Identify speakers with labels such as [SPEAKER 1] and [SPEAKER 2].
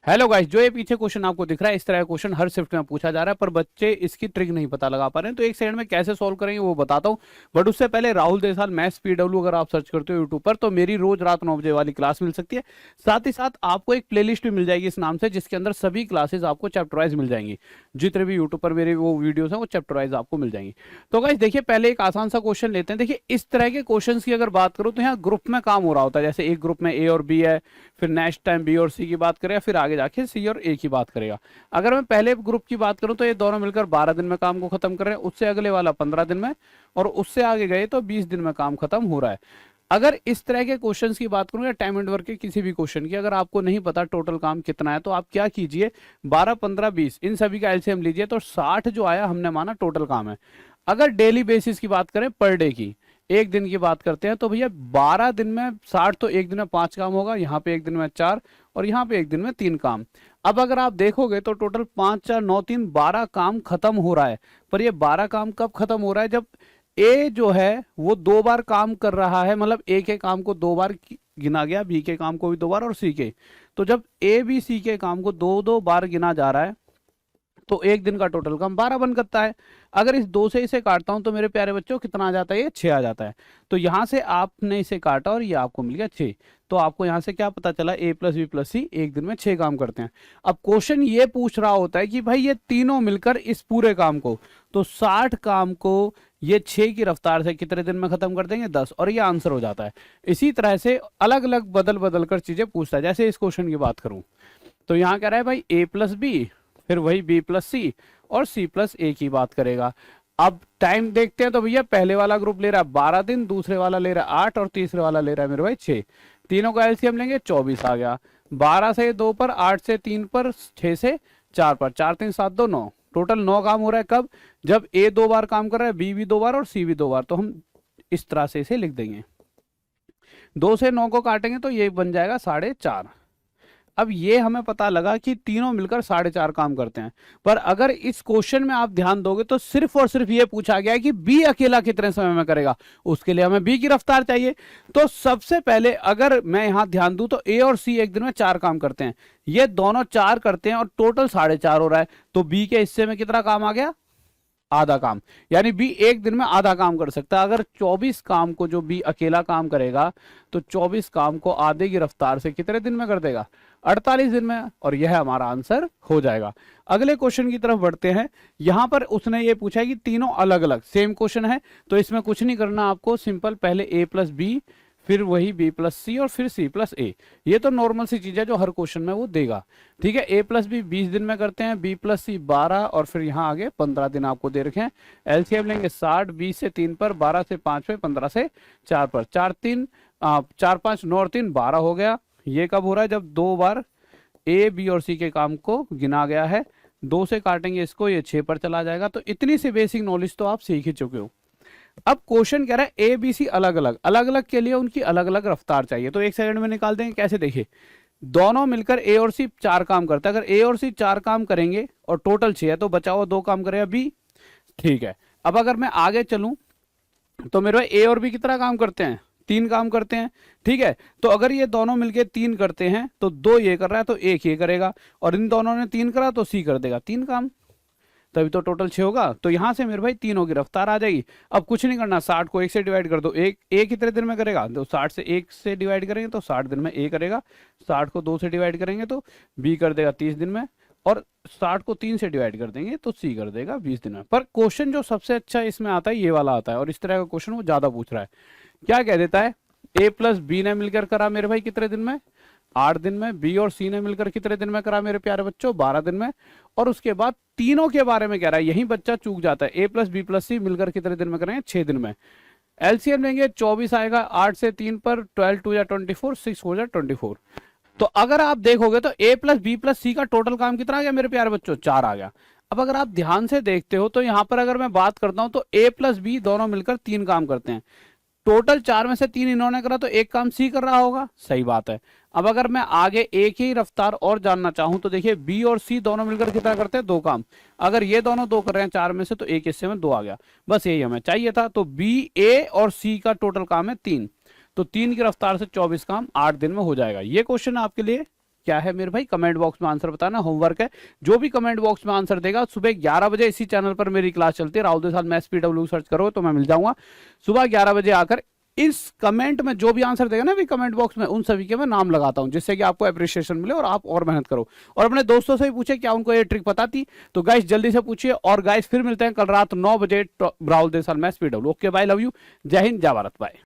[SPEAKER 1] Hello guys, जो ये पीछे क्वेश्चन आपको दिख रहा है, इस तरह का क्वेश्चन हर शिफ्ट में पूछा जा रहा है, पर बच्चे इसकी ट्रिक नहीं पता लगा पा रहे हैं। तो एक सेकंड में कैसे सॉल्व करेंगे वो बताता हूँ। बट उससे पहले राहुल देसाल मैथ्स पीडब्ल्यू अगर आप सर्च करते हो यूट्यूब पर, तो मेरी रोज रात 9 बजे वाली क्लास मिल सकती है। साथ ही साथ आपको एक प्लेलिस्ट भी मिल जाएगी इस नाम से, जिसके अंदर सभी क्लासेज आपको चैप्टर वाइज मिल जाएंगी। जितने भी यूट्यूब पर मेरे वो वीडियोस हैं वो चैप्टर वाइज आपको मिल जाएंगी। तो गाइस देखिए, पहले एक आसान सा क्वेश्चन लेते हैं। देखिए, इस तरह के क्वेश्चन की अगर बात करूँ तो यहाँ ग्रुप में काम हो रहा होता है। जैसे एक ग्रुप में ए और बी है, फिर नेक्स्ट टाइम बी और सी की बात करेगा, फिर आगे जाके सी और ए की बात करेगा। अगर मैं पहले ग्रुप की बात करूं तो ये दोनों मिलकर 12 दिन में काम को खत्म कर रहे हैं, उससे अगले वाला 15 दिन में, और उससे आगे गए तो 20 दिन में काम खत्म हो रहा है। अगर इस तरह के क्वेश्चंस की बात करूं या टाइम एंड वर्क के किसी भी क्वेश्चन की, अगर आपको नहीं पता टोटल काम कितना है, तो आप क्या कीजिए, 12 15 20 इन सभी का एलसीएम लीजिए, तो 60 जो आया हमने माना टोटल काम है। अगर डेली बेसिस की बात करें, पर डे की, एक दिन की बात करते हैं, तो भैया 12 दिन में 60, तो एक दिन में 5 काम होगा, यहाँ पे एक दिन में 4, और यहाँ पे एक दिन में 3 काम। अब अगर आप देखोगे तो टोटल 5 4 9 3 12 काम खत्म हो रहा है। पर ये 12 काम कब खत्म हो रहा है? जब ए जो है वो 2 बार काम कर रहा है, मतलब ए के काम को 2 बार गिना गया, बी के काम को भी 2 बार, और सी के। तो जब ए बी सी के काम को 2 2 बार गिना जा रहा है, तो एक दिन का टोटल काम 12 बन करता है। अगर इस 2 से इसे काटता हूं तो मेरे प्यारे बच्चों कितना आ जाता है? ये 6 आ जाता है। तो यहां से आपने इसे काटा और ये आपको मिल गया 6। तो आपको यहां से क्या पता चला? ए प्लस बी प्लस सी एक दिन में 6 काम करते हैं। अब क्वेश्चन ये पूछ रहा होता है कि भाई ये तीनों मिलकर इस पूरे काम को, तो 60 काम को ये 6 की रफ्तार से कितने दिन में खत्म कर देंगे? 10, और ये आंसर हो जाता है। इसी तरह से अलग अलग बदल बदल कर चीजें पूछता है। जैसे इस क्वेश्चन की बात करूं तो यहाँ कह रहा है भाई ए प्लस बी, फिर वही बी प्लस सी, और सी प्लस ए की बात करेगा। अब टाइम देखते हैं तो भैया पहले वाला ग्रुप ले रहा है 12 दिन, दूसरे वाला ले रहा है 8, और तीसरे वाला ले रहा है मेरे भाई 6। तीनों का एलसीएम लेंगे, 24 आ गया। 12 से 2 पर, 8 से 3 पर, 6 से 4 पर, 4 3 7 2 9, टोटल 9 काम हो रहा है। कब? जब ए 2 बार काम कर रहा है, बी भी 2 बार और सी भी 2 बार। तो हम इस तरह से इसे लिख देंगे। 2 से 9 को काटेंगे तो ये बन जाएगा 4.5। अब ये हमें पता लगा कि तीनों मिलकर 4.5 काम करते हैं। पर अगर इस क्वेश्चन में आप ध्यान दोगे तो सिर्फ और सिर्फ ये पूछा गया है कि बी अकेला कितने समय में करेगा। उसके लिए हमें बी की रफ्तार चाहिए। तो सबसे पहले अगर मैं यहां ध्यान दूं तो ए और सी एक दिन में 4 काम करते हैं, ये दोनों 4 करते हैं, और टोटल 4.5 हो रहा है। तो बी के हिस्से में कितना काम आ गया? आधा काम। यानी बी एक दिन में आधा काम कर सकता है। अगर 24 काम को जो बी अकेला काम करेगा, तो 24 काम को आधे की रफ्तार से कितने दिन में कर देगा? 48 दिन में। और यह हमारा आंसर हो जाएगा। अगले क्वेश्चन की तरफ बढ़ते हैं। यहां पर उसने ये पूछा है कि तीनों अलग अलग सेम क्वेश्चन है, तो इसमें कुछ नहीं करना आपको, सिंपल पहले ए प्लस बी, फिर वही बी प्लस सी, और फिर सी प्लस ए। ये तो नॉर्मल सी चीज है जो हर क्वेश्चन में वो देगा। ठीक है, ए प्लस बी 20 दिन में करते हैं, बी प्लस सी 12, और फिर यहाँ आगे 15 दिन आपको दे रखे हैं। एलसीएम लेंगे 60, 20 से 3 पर, 12 से 5 पे, 15 से 4 पर, 4 3 4 5 9 और 3 12 हो गया। ये कब हो रहा है? जब 2 बार ए बी और सी के काम को गिना गया है। 2 से काटेंगे इसको, ये 6 पर चला जाएगा। तो इतनी सी बेसिक नॉलेज तो आप सीख ही चुके हो। अब क्वेश्चन कह रहा है ए बी सी अलग अलग, अलग अलग के लिए उनकी अलग अलग रफ्तार चाहिए। तो एक सेकंड में निकाल देंगे। कैसे? देखिए, दोनों मिलकर ए और सी 4 काम करता है। अगर ए और सी 4 काम करेंगे और टोटल 6 है, तो बचा हुआ 2 काम करेगा बी। ठीक है, अब अगर मैं आगे चलूं तो मेरे भाई ए और बी कितना काम करते हैं? 3 काम करते हैं। ठीक है, तो अगर ये दोनों मिलके 3 करते हैं, तो 2 ये कर रहा है तो 1 ये करेगा, और इन दोनों ने 3 करा तो सी कर देगा 3 काम, तभी तो टोटल 6 होगा। तो यहां से मेरे भाई तीनों की रफ्तार आ जाएगी। अब कुछ नहीं करना, 60 को 1 से डिवाइड कर दो। एक कितने दिन में करेगा? तो 60 से 1 से डिवाइड करेंगे तो 60 दिन में ए करेगा। 60 को 2 से डिवाइड करेंगे तो बी कर देगा 30 दिन में, और 60 को 3 से डिवाइड कर देंगे तो सी कर देगा 20 दिन में। पर क्वेश्चन जो सबसे अच्छा इसमें आता है, ये वाला आता है, और इस तरह का क्वेश्चन वो ज्यादा पूछ रहा है। क्या कह देता है? ए प्लस बी ने मिलकर करा मेरे भाई कितने दिन में? 8 दिन में। बी और सी ने मिलकर कितने दिन में करा मेरे प्यारे बच्चों? 12 दिन में। और उसके बाद तीनों के बारे में कह रहा है, यही बच्चा चूक जाता है। ए प्लस बी प्लस सी मिलकर कितने दिन में करेंगे? 6 दिन में। एलसीएम लेंगे, 24 आएगा, 8 से 3 पर, 12 2 या 24, 6 हो जाए 24। तो अगर आप देखोगे तो ए प्लस बी प्लस सी का टोटल काम कितना आ गया मेरे प्यारे बच्चों? 4 आ गया। अब अगर आप ध्यान से देखते हो तो यहां पर अगर मैं बात करता हूं तो ए प्लस बी दोनों मिलकर 3 काम करते हैं। टोटल 4 में से 3 इन्होंने करा, तो एक काम सी कर रहा होगा। सही बात है। अब अगर मैं आगे एक ही रफ्तार और जानना चाहूं तो देखिए, बी और सी दोनों मिलकर कितना करते हैं? 2 काम। अगर ये दोनों 2 कर रहे हैं 4 में से, तो एक हिस्से में 2 आ गया। बस यही हमें चाहिए था। तो बी ए और सी का टोटल काम है 3, तो 3 की रफ्तार से 24 काम 8 दिन में हो जाएगा। ये क्वेश्चन आपके लिए क्या है मेरे भाई, कमेंट बॉक्स में आंसर बताना, होमवर्क है। जो भी कमेंट बॉक्स में आंसर देगा, सुबह 11 बजे इसी चैनल पर मेरी क्लास चलती है, राहुल देसाल मैथ्स पीडब्ल्यू सर्च करो तो मैं मिल जाऊंगा। सुबह 11 बजे आकर इस कमेंट में जो भी आंसर देगा ना भी कमेंट बॉक्स में, उन सभी के मैं नाम लगाता हूं, जिससे कि आपको अप्रिशिएशन मिले और आप और मेहनत करो। और अपने दोस्तों से भी पूछे क्या उनको ये ट्रिक पता थी, तो गाइस जल्दी से पूछिए। और गाइस फिर मिलते हैं कल रात 9 बजे राहुल देसाल maths PW. Okay bye, love you, Jai Hind, जय भारत, बाय।